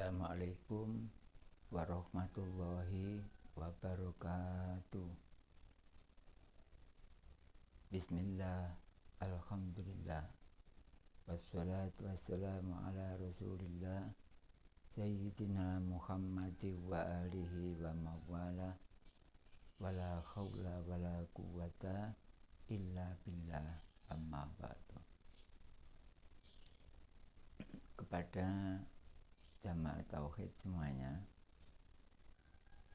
Assalamualaikum warahmatullahi wabarakatuh. Bismillah, alhamdulillah, wassalatu wassalamu ala rasulillah Sayyidina Muhammadin wa alihi wa mawala, wala khawla wala quwata illa billah, amma ba'du. Kepada jamaah tauhid semuanya,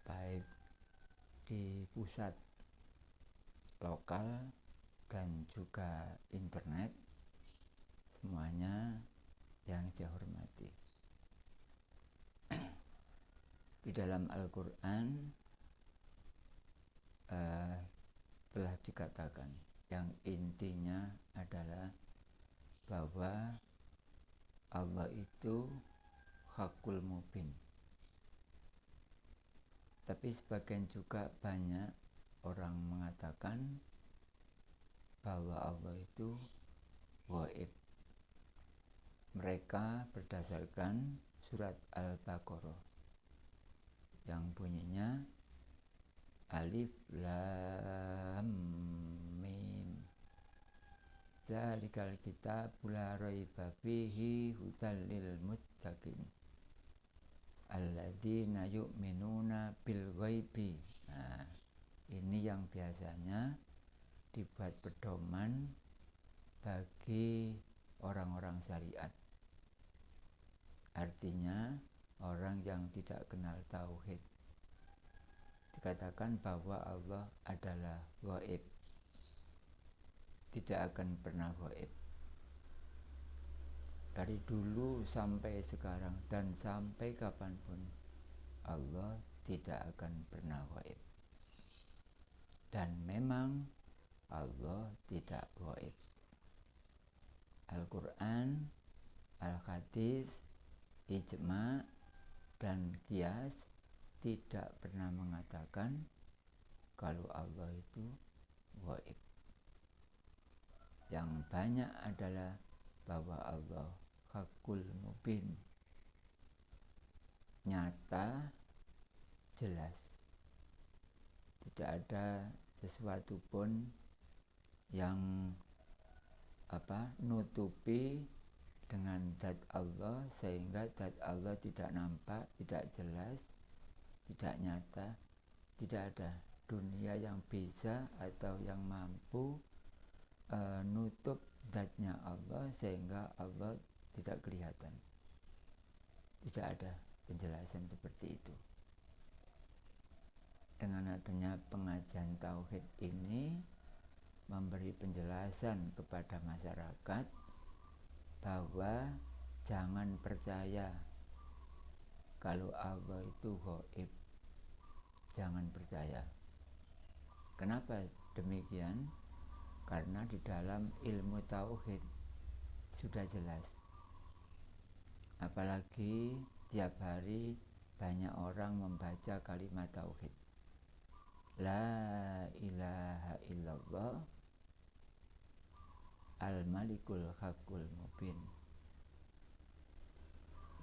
baik di pusat, lokal, dan juga internet, semuanya yang saya hormati. Di dalam Al-Quran telah dikatakan yang intinya adalah bahwa Allah itu Hakul Mubin. Tapi sebagian juga banyak orang mengatakan bahwa Allah itu Ghaib. Mereka berdasarkan surat Al-Baqarah yang bunyinya Alif Lam Mim. Dzalikal kitabul la raiba fihi hudal lil muttaqin alladzina yu'minuna bil ghaibi. Nah, ini yang biasanya dibuat pedoman bagi orang-orang syariat. Artinya orang yang tidak kenal tauhid. Dikatakan bahwa Allah adalah ghaib, tidak akan pernah ghaib. Dari dulu sampai sekarang dan sampai kapanpun Allah tidak akan pernah ghaib. Dan memang Allah tidak ghaib. Al-Quran, Al-Hadis, Ijma, dan Qiyas tidak pernah mengatakan kalau Allah itu ghaib. Yang banyak adalah bahwa Allah Hakul Mubin, nyata, jelas. Tidak ada sesuatu pun yang nutupi dengan zat Allah sehingga zat Allah tidak nampak, tidak jelas, tidak nyata. Tidak ada dunia yang bisa atau yang mampu nutup zatnya Allah sehingga Allah tidak kelihatan. Tidak ada penjelasan seperti itu. Dengan adanya pengajian tauhid ini memberi penjelasan kepada masyarakat bahwa jangan percaya kalau Allah itu ghaib. Jangan percaya. Kenapa demikian? Karena di dalam ilmu tauhid sudah jelas. Apalagi tiap hari banyak orang membaca kalimat tauhid. La ilaha illallah al-malikul hakul mubin.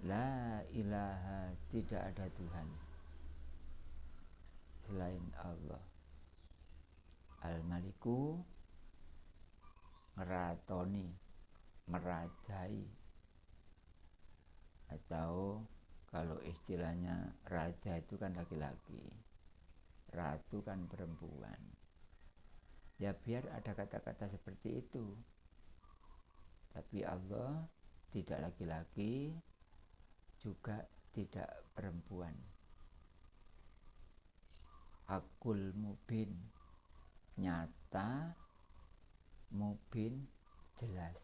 La ilaha, tidak ada Tuhan selain Allah. Al-maliku, ngeratoni, merajai, atau kalau istilahnya raja itu kan laki-laki, ratu kan perempuan. Ya biar ada kata-kata seperti itu. Tapi Allah tidak laki-laki, juga tidak perempuan. Hakul Mubin, nyata, mubin, jelas.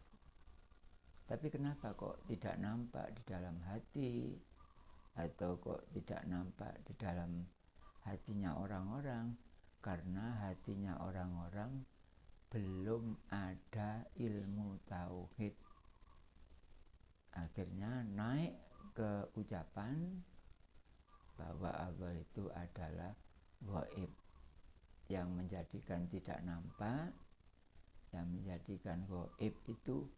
Tapi kenapa kok tidak nampak di dalam hati, atau kok tidak nampak di dalam hatinya orang-orang? Karena hatinya orang-orang belum ada ilmu tauhid. Akhirnya naik ke ucapan bahwa Allah itu adalah ghaib, yang menjadikan tidak nampak, yang menjadikan ghaib itu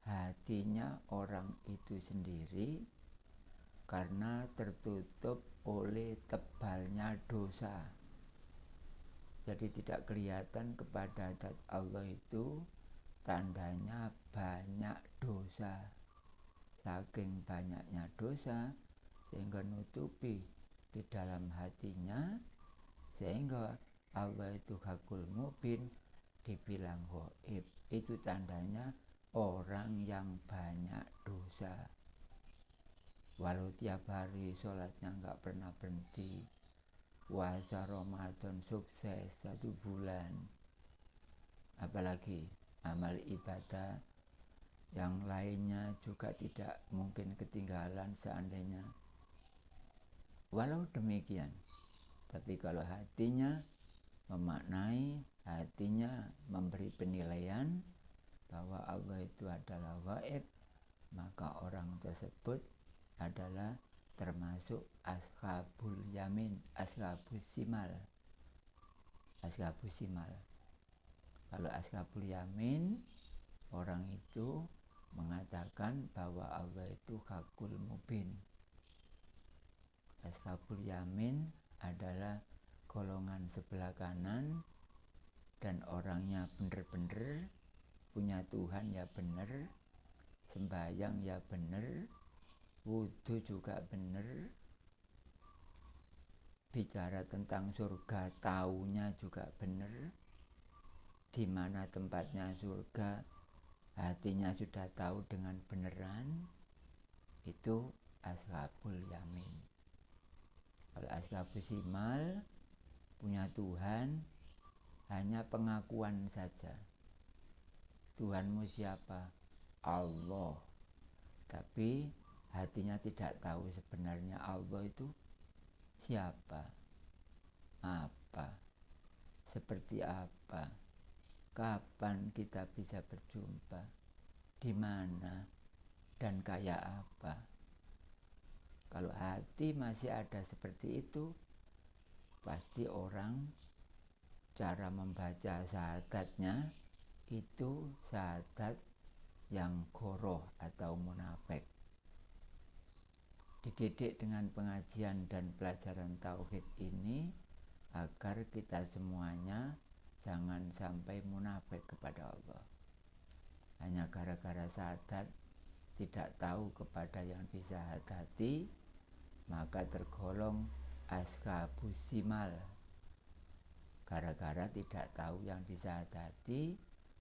hatinya orang itu sendiri, karena tertutup oleh tebalnya dosa. Jadi tidak kelihatan kepada zat Allah itu tandanya banyak dosa. Saking banyaknya dosa sehingga nutupi di dalam hatinya, sehingga Allah itu Hakul Mubin dibilang ghaib. Itu tandanya orang yang banyak dosa. Walau tiap hari sholatnya nggak pernah berhenti, puasa Ramadan sukses 1 bulan, apalagi amal ibadah yang lainnya juga tidak mungkin ketinggalan seandainya. Walau demikian, tapi kalau hatinya memaknai, hatinya memberi penilaian bahwa Allah itu adalah ghaib, maka orang tersebut adalah termasuk ashabul yamin, ashabus simal. Ashabus simal. Kalau ashabul yamin, orang itu mengatakan bahwa Allah itu Hakul Mubin. Ashabul yamin adalah golongan sebelah kanan dan orangnya benar-benar punya Tuhan ya benar, sembahyang ya benar, wudhu juga benar, bicara tentang surga taunya juga benar, di mana tempatnya surga hatinya sudah tahu dengan beneran. Itu ashabul yamin. Kalau ashabus simal punya Tuhan hanya pengakuan saja. Tuhanmu siapa? Allah. Tapi hatinya tidak tahu sebenarnya Allah itu siapa, apa, seperti apa, kapan kita bisa berjumpa, di mana, dan kayak apa. Kalau hati masih ada seperti itu, pasti orang cara membaca syahadatnya itu syahadat yang goroh atau munafik. Dididik dengan pengajian dan pelajaran tauhid ini agar kita semuanya jangan sampai munafik kepada Allah. Hanya gara-gara syahadat tidak tahu kepada yang disyahadati, maka tergolong ashabus simal. Gara-gara tidak tahu yang disyahadati,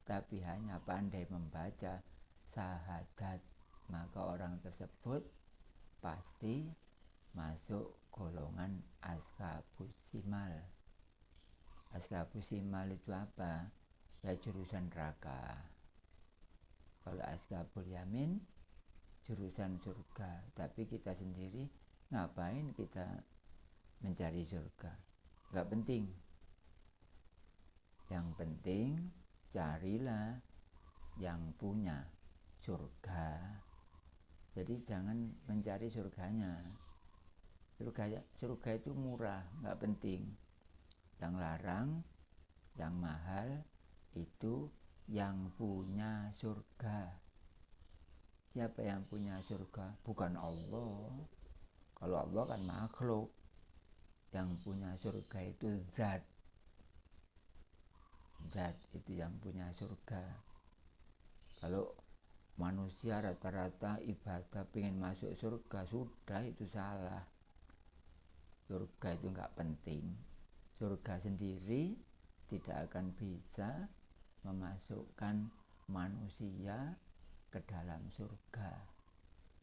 tapi hanya pandai membaca syahadat, maka orang tersebut pasti masuk golongan ashabus simal. Ashabus simal itu apa? Ya jurusan neraka. Kalau ashabul yamin jurusan surga. Tapi kita sendiri ngapain kita mencari surga? Gak penting. Yang penting carilah yang punya surga. Jadi jangan mencari surganya. Surga itu murah, gak penting. Yang larang, yang mahal itu yang punya surga. Siapa yang punya surga? Bukan Allah. Kalau Allah kan makhluk. Yang punya surga itu zat. Zat itu yang punya surga. Kalau manusia rata-rata ibadah pengen masuk surga, sudah itu salah. Surga itu nggak penting. Surga sendiri tidak akan bisa memasukkan manusia ke dalam surga.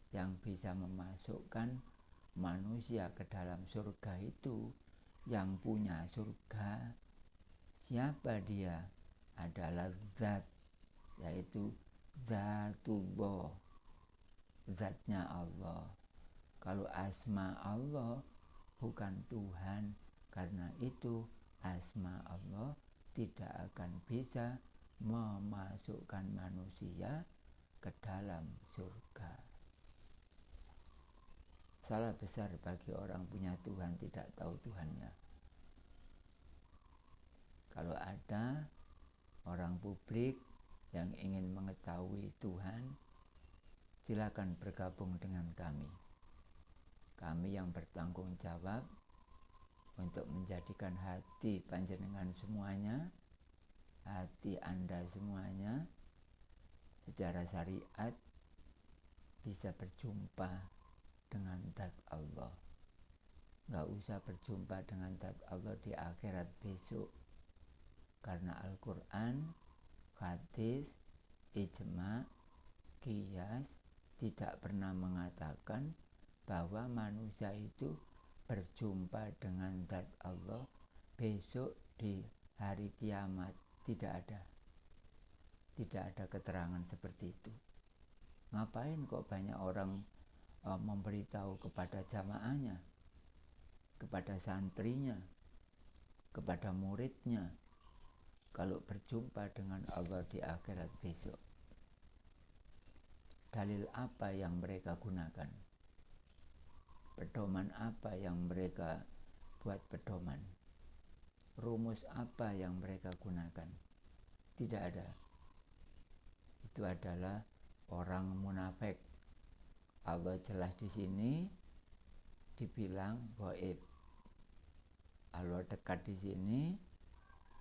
Yang bisa memasukkan manusia ke dalam surga itu yang punya surga. Siapa dia? Adalah zat, yaitu zatullah, zatnya Allah. Kalau asma Allah bukan Tuhan, karena itu asma Allah tidak akan bisa memasukkan manusia ke dalam surga. Salah besar bagi orang punya Tuhan tidak tahu Tuhannya. Kalau ada orang publik yang ingin mengetahui Tuhan, silakan bergabung dengan kami. kami yang bertanggung jawab untuk menjadikan hati panjenengan semuanya, hati Anda semuanya secara syariat bisa berjumpa dengan zat Allah. Nggak usah berjumpa dengan zat Allah di akhirat besok, karena Al-Quran, hadis, ijma, qiyas tidak pernah mengatakan bahwa manusia itu berjumpa dengan zat Allah besok di hari kiamat. Tidak ada keterangan seperti itu. Ngapain kok banyak orang memberitahu kepada jamaahnya, kepada santrinya, kepada muridnya, kalau berjumpa dengan Allah di akhirat besok? Dalil apa yang mereka gunakan? Pedoman apa yang mereka buat pedoman? Rumus apa yang mereka gunakan? Tidak ada. Itu adalah orang munafik. Allah jelas di sini dibilang gaib. Allah dekat di sini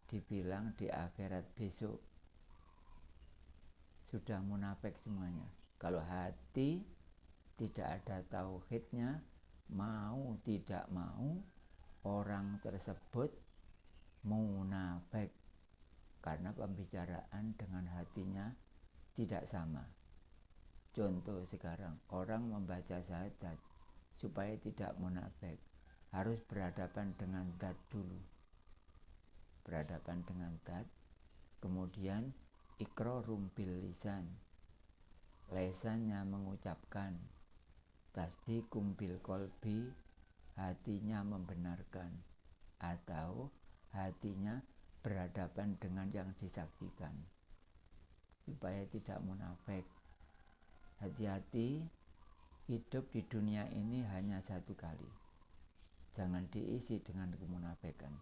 dibilang di akhirat besok. Sudah munafik semuanya. Kalau hati tidak ada tauhidnya, mau tidak mau orang tersebut munafik, karena pembicaraan dengan hatinya tidak sama. Contoh sekarang, orang membaca syahadat supaya tidak munafik harus berhadapan dengan zat dulu. Berhadapan dengan zat, kemudian iqrarum bil lisan, lesannya mengucapkan, tasdiqum bil qalbi, hatinya membenarkan, atau hatinya berhadapan dengan yang disaksikan, supaya tidak munafik. Hati-hati, hidup di dunia ini hanya satu kali. Jangan diisi dengan kemunafikan,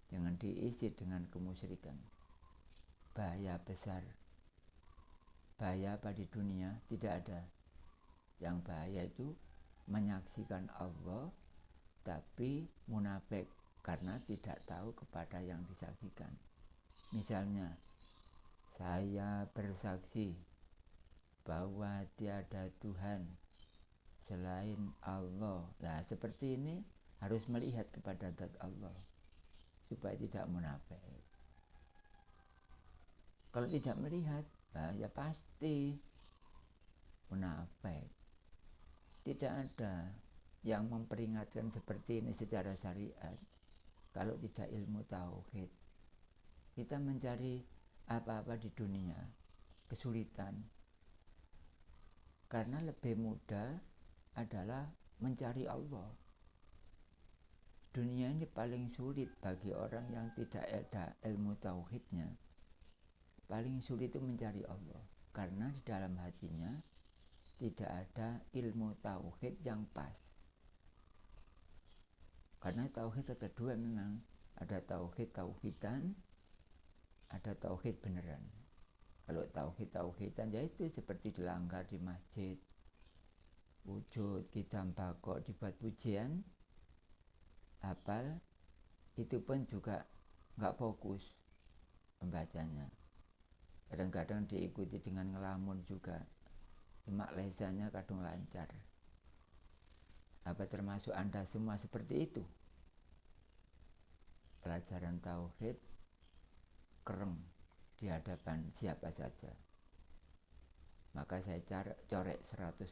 jangan diisi dengan kemusyrikan. Bahaya besar. Bahaya apa di dunia? Tidak ada. Yang bahaya itu menyaksikan Allah tapi munafik karena tidak tahu kepada yang disaksikan. Misalnya, saya bersaksi bahwa tiada Tuhan selain Allah. Nah, seperti ini harus melihat kepada zat Allah supaya tidak munafik. Kalau tidak melihat, ya pasti munafik. Tidak ada yang memperingatkan seperti ini secara syariat. Kalau tidak ilmu tauhid, kita mencari apa-apa di dunia kesulitan, karena lebih mudah adalah mencari Allah. Dunia ini paling sulit bagi orang yang tidak ada ilmu tauhidnya. Paling sulit itu mencari Allah, karena di dalam hatinya tidak ada ilmu tauhid yang pas. Karena tauhid ada dua memang, ada tauhidan, ada tauhid beneran. Kalau tauhidan yaitu seperti dilanggar di masjid, wujud, kidam, bakok, dibuat pujian, hafal, itu pun juga nggak fokus membacanya. Kadang-kadang diikuti dengan ngelamun juga, cuma lesannya kadang lancar. Apa termasuk Anda semua seperti itu? Pelajaran tauhid kereng di hadapan siapa saja. Maka saya corek 100%.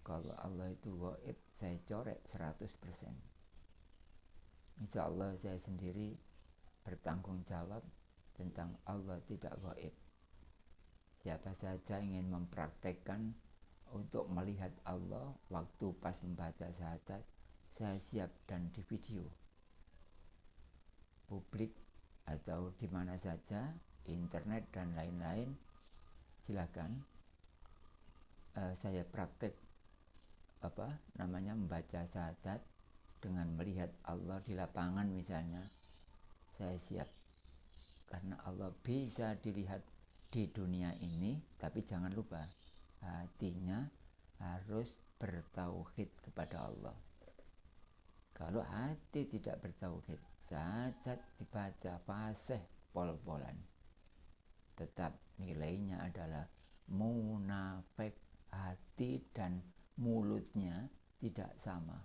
Kalau Allah itu gaib, saya corek 100%. Insya Allah saya sendiri bertanggung jawab tentang Allah tidak gaib. Siapa saja ingin mempraktekkan untuk melihat Allah waktu pas membaca syahadat, saya siap, dan di video publik atau di mana saja, internet dan lain-lain, silakan. Saya praktek membaca syahadat dengan melihat Allah di lapangan misalnya, saya siap, karena Allah bisa dilihat di dunia ini. Tapi jangan lupa, hatinya harus bertauhid kepada Allah. Kalau hati tidak bertauhid, syahadat dibaca fasih pol-polan, tetap nilainya adalah munafik. Hati dan mulutnya tidak sama.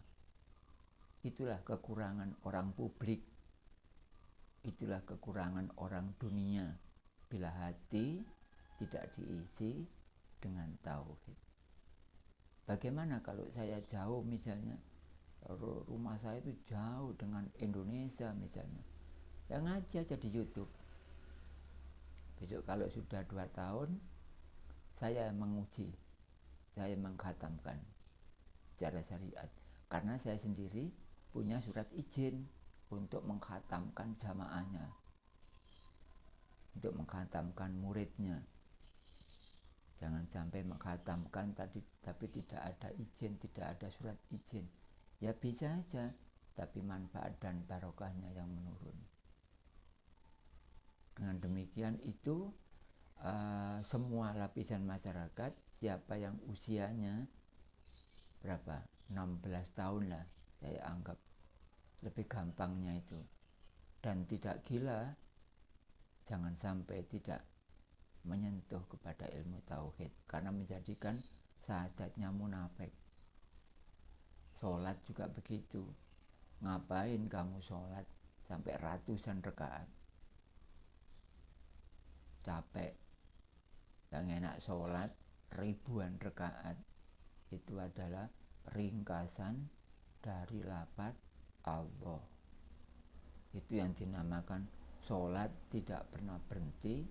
Itulah kekurangan orang publik, itulah kekurangan orang dunia, bila hati tidak diisi dengan tauhid. Bagaimana kalau saya jauh, misalnya rumah saya itu jauh dengan Indonesia misalnya, ya ngaji aja di YouTube. Besok kalau sudah 2 tahun, saya menguji, saya mengkhatamkan secara syariat, karena saya sendiri punya surat izin untuk mengkhatamkan jamaahnya, untuk mengkhatamkan muridnya. Jangan sampai mengkhatamkan tapi tidak ada izin, tidak ada surat izin. Ya bisa aja, tapi manfaat dan barokahnya yang menurun. Dengan demikian itu semua lapisan masyarakat, siapa yang usianya berapa, 16 tahun lah saya anggap, lebih gampangnya itu, dan tidak gila, jangan sampai tidak menyentuh kepada ilmu tauhid, karena menjadikan syahadatnya munafik. Sholat juga begitu. Ngapain kamu sholat sampai ratusan rakaat? Capek. Yang enak sholat ribuan rakaat. Itu adalah ringkasan dari lafaz Allah. Itu yang dinamakan sholat tidak pernah berhenti,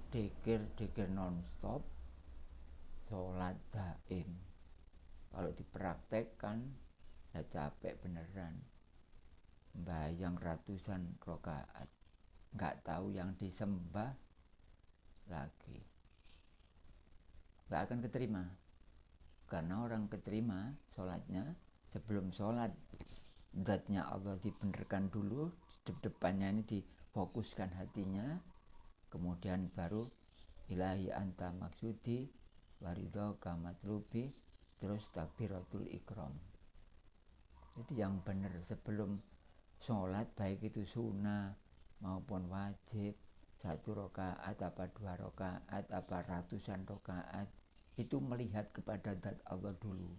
dikir non-stop, sholat daim. Kalau dipraktekkan, ya capek beneran. Bayang ratusan rakaat, nggak tahu yang disembah lagi. Nggak akan keterima. Karena orang keterima sholatnya, sebelum sholat zatnya Allah dibenerkan dulu, depannya ini difokuskan hatinya, kemudian baru ilahi anta maksudi waridhoka matlubi, terus takbiratul ikram. Itu yang benar sebelum sholat, baik itu sunnah maupun wajib, 1 rakaat apa 2 rakaat apa ratusan rakaat, itu melihat kepada zat Allah dulu,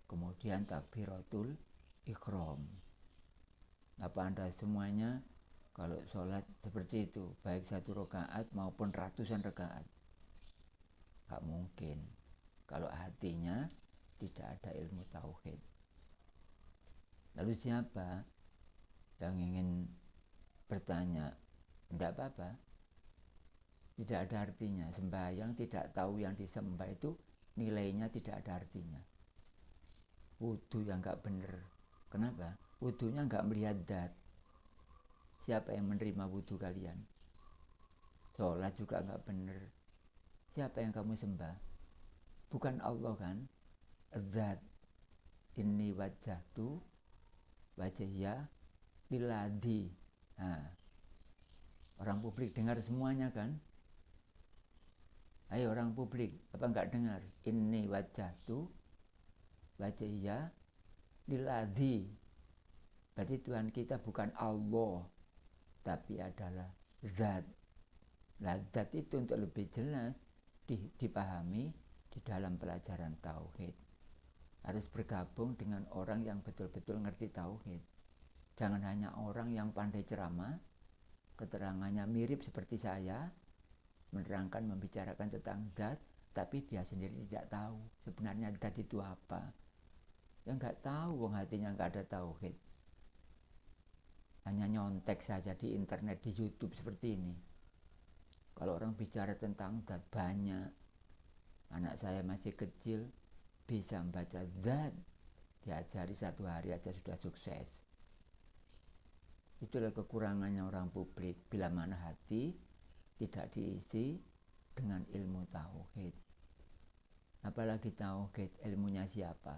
kemudian takbiratul ikram. Apa Anda semuanya kalau sholat seperti itu, baik 1 rakaat maupun ratusan rakaat? Gak mungkin kalau hatinya tidak ada ilmu tauhid. Lalu siapa yang ingin bertanya? Tidak apa-apa, tidak ada artinya. Sembahyang tidak tahu yang disembah itu nilainya tidak ada artinya. Wudu yang gak benar. Kenapa? Wudunya gak melihat zat. Siapa yang menerima wudu kalian? Sholat juga gak benar. Siapa yang kamu sembah? Bukan Allah kan? Zat. Inni wajjahtu wajhiya lilladzi. Nah, orang publik dengar semuanya kan? Ayo orang publik, apa enggak dengar? Inni wajjahtu wajhiya lilladzi. Berarti Tuhan kita bukan Allah, tapi adalah zat. Nah, zat itu untuk lebih jelas dipahami di dalam pelajaran tauhid. Harus bergabung dengan orang yang betul-betul ngerti tauhid. Jangan hanya orang yang pandai ceramah, keterangannya mirip seperti saya, menerangkan, membicarakan tentang zat, tapi dia sendiri tidak tahu sebenarnya zat itu apa. Ya nggak tahu, wong hatinya nggak ada tauhid. Hanya nyontek saja di internet, di YouTube seperti ini. Kalau orang bicara tentang zat banyak. Anak saya masih kecil, bisa membaca zat, diajari 1 hari aja sudah sukses. Itulah kekurangannya orang publik, bila mana hati tidak diisi dengan ilmu tauhid. Apalagi tauhid, ilmunya siapa?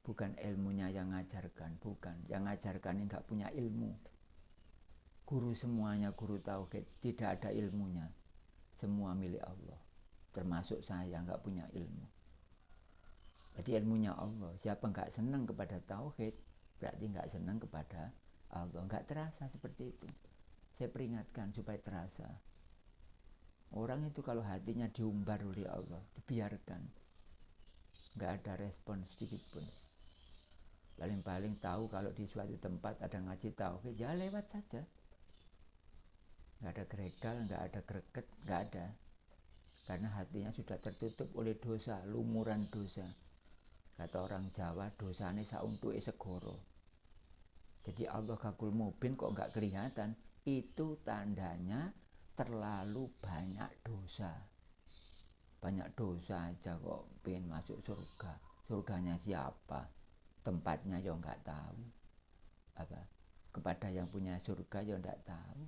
Bukan ilmunya yang ngajarkan, bukan. Yang ngajarkan ini nggak punya ilmu. Guru semuanya guru tauhid, tidak ada ilmunya. Semua milik Allah. Termasuk saya nggak punya ilmu. Jadi ilmunya Allah. Siapa nggak senang kepada tauhid, berarti nggak senang kepada Allah. Nggak terasa seperti itu. Saya peringatkan supaya terasa. Orang itu kalau hatinya diumbar oleh Allah, dibiarkan, nggak ada respon sedikit pun. Paling-paling tahu kalau di suatu tempat ada ngaji tauhid, ya lewat saja. Nggak ada geregal, nggak ada greget, nggak ada. Karena hatinya sudah tertutup oleh dosa, lumuran dosa. Kata orang Jawa, dosane sauntuke segoro. Jadi Allah Ghafurul Mubin kok nggak kelihatan, itu tandanya terlalu banyak dosa. Banyak dosa aja kok pengen masuk surga. Surganya siapa? Tempatnya ya nggak tahu. Apa? Kepada yang punya surga ya nggak tahu.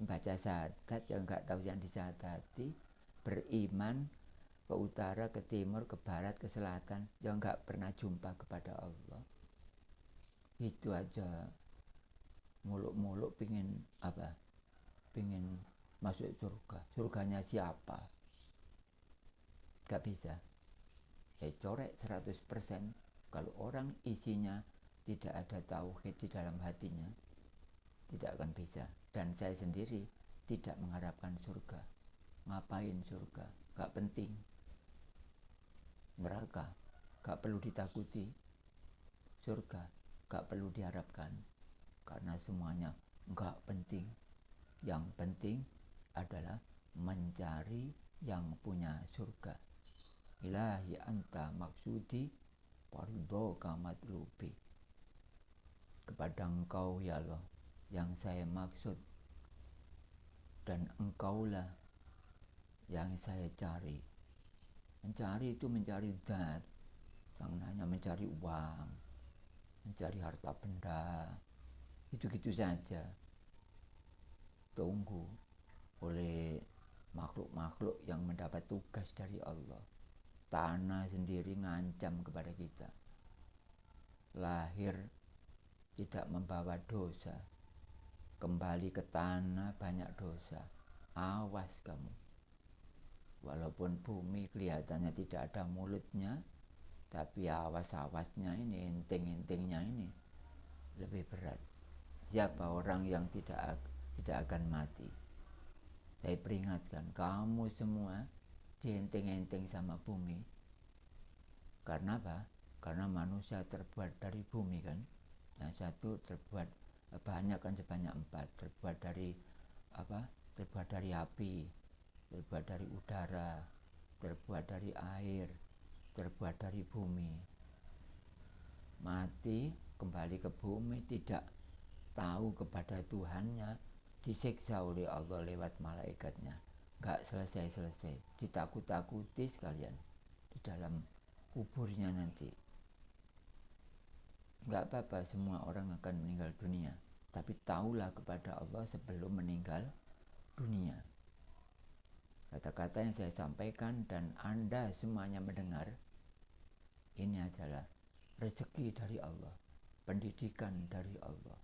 Membaca syahadat ya nggak tahu yang disyahadati. Beriman ke utara, ke timur, ke barat, ke selatan, ya nggak pernah jumpa kepada Allah. Itu aja muluk-muluk pingin apa? Pingin masuk surga. Surganya siapa? Gak bisa. Corek 100%. Kalau orang isinya tidak ada tauhid di dalam hatinya, tidak akan bisa. Dan saya sendiri tidak mengharapkan surga. Ngapain surga? Gak penting. Neraka gak perlu ditakuti. Surga gak perlu diharapkan. Karena semuanya gak penting. Yang penting adalah mencari yang punya surga. Ilahi anta maksudi fardhoka matlubi. Kepada engkau ya Allah yang saya maksud, dan engkaulah yang saya cari. Mencari itu mencari zat, jangan hanya mencari uang, mencari harta benda, gitu-gitu saja. Tunggu oleh makhluk-makhluk yang mendapat tugas dari Allah. Tanah sendiri ngancam kepada kita. Lahir tidak membawa dosa, kembali ke tanah banyak dosa. Awas kamu. Walaupun bumi kelihatannya tidak ada mulutnya, tapi awas-awasnya ini, inting-intingnya ini lebih berat. Siapa orang yang tidak akan mati? Saya peringatkan kamu semua diinting-inting sama bumi. Karena apa? Karena manusia terbuat dari bumi kan. Yang satu terbuat banyak kan, sebanyak 4. Terbuat dari apa? Terbuat dari api, terbuat dari udara, terbuat dari air, terbuat dari bumi. Mati kembali ke bumi, tidak tahu kepada Tuhannya, disiksa oleh Allah lewat malaikatnya. Gak selesai-selesai, ditakut-takuti sekalian di dalam kuburnya nanti. Gak apa-apa, semua orang akan meninggal dunia, tapi tahulah kepada Allah sebelum meninggal dunia. Kata-kata yang saya sampaikan dan Anda semuanya mendengar, ini adalah rezeki dari Allah, pendidikan dari Allah,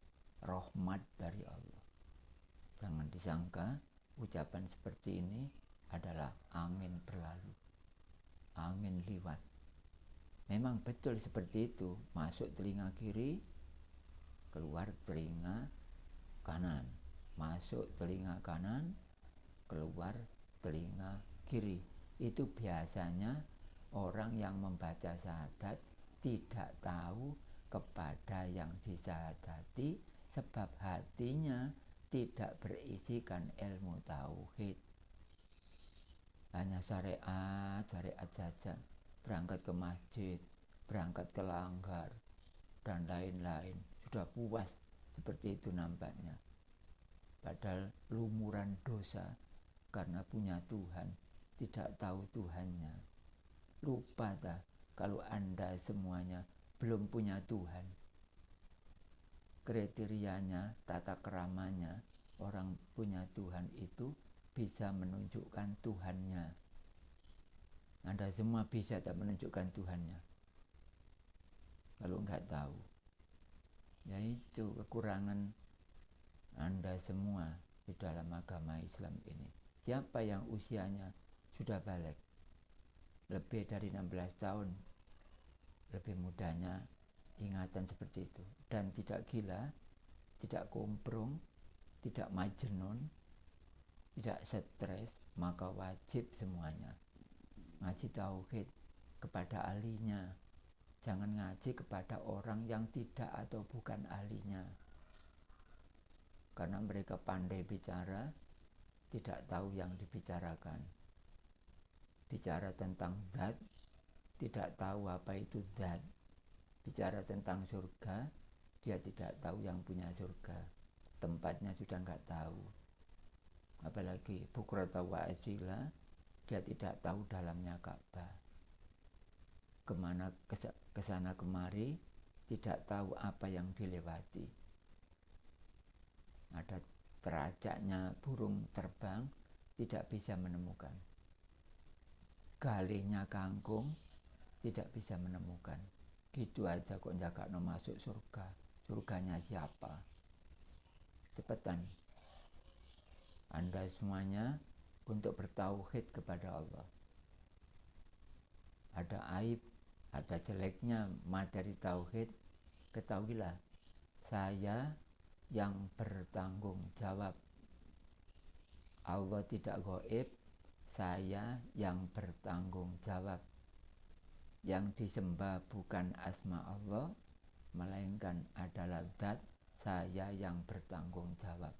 rahmat dari Allah. Jangan disangka ucapan seperti ini adalah angin berlalu, angin liwat. Memang betul seperti itu, masuk telinga kiri, keluar telinga kanan, masuk telinga kanan, keluar telinga kiri. Itu biasanya orang yang membaca syahadat tidak tahu kepada yang disyahadati, sebab hatinya tidak berisikan ilmu tauhid. Hanya syariat saja, berangkat ke masjid, berangkat ke langgar, dan lain-lain. Sudah puas, seperti itu nampaknya. Padahal lumuran dosa, karena punya Tuhan, tidak tahu Tuhannya. Lupa dah kalau Anda semuanya belum punya Tuhan. Kriterianya, tata keramanya, orang punya Tuhan itu bisa menunjukkan Tuhannya. Anda semua bisa tak menunjukkan Tuhannya? Kalau enggak tahu. Yaitu kekurangan Anda semua di dalam agama Islam ini. Siapa yang usianya sudah balik, lebih dari 16 tahun, lebih mudahnya ingatan seperti itu, dan tidak gila, tidak kumprung, tidak majnun, tidak stres, maka wajib semuanya ngaji tauhid kepada ahlinya. Jangan ngaji kepada orang yang tidak atau bukan ahlinya, karena mereka pandai bicara, tidak tahu yang dibicarakan. Bicara tentang zat, tidak tahu apa itu zat. Bicara tentang surga, dia tidak tahu yang punya surga, tempatnya sudah nggak tahu. Apalagi bukrata wa asila, dia tidak tahu dalamnya Ka'bah. Kemana kesana kemari, tidak tahu apa yang dilewati. Ada terajaknya burung terbang, tidak bisa menemukan. Galihnya kangkung, tidak bisa menemukan. Gitu aja kok jakakno masuk surga. Surganya siapa? Cepetan Anda semuanya untuk bertauhid kepada Allah. Ada aib, ada jeleknya materi tauhid, ketahuilah, saya yang bertanggung jawab. Allah tidak gaib, saya yang bertanggung jawab. Yang disembah bukan asma Allah, melainkan adalah zat, saya yang bertanggung jawab.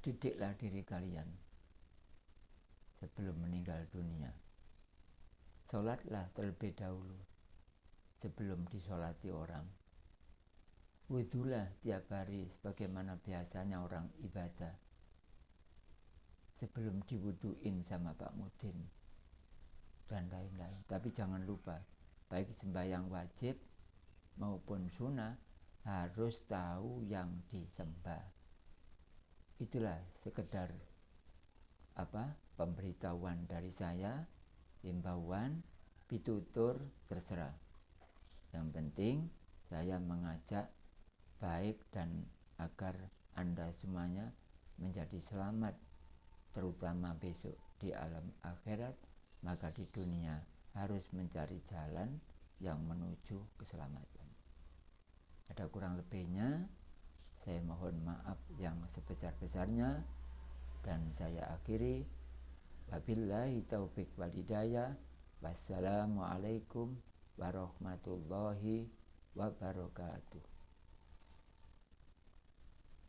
Didiklah diri kalian sebelum meninggal dunia. Sholatlah terlebih dahulu sebelum disolati orang. Wudulah tiap hari sebagaimana biasanya orang ibadah sebelum diwuduin sama Pak Mudin dan lain-lain. Tapi jangan lupa, baik sembahyang wajib maupun sunnah harus tahu yang disembah. Itulah sekedar pemberitahuan dari saya, himbauan, pitutur, terserah. Yang penting saya mengajak baik dan agar Anda semuanya menjadi selamat, terutama besok di alam akhirat. Maka di dunia harus mencari jalan yang menuju keselamatan. Ada kurang lebihnya, saya mohon maaf yang sebesar-besarnya, dan saya akhiri. Wabillahi taufiq wal hidayah. Wassalamualaikum warahmatullahi wabarakatuh.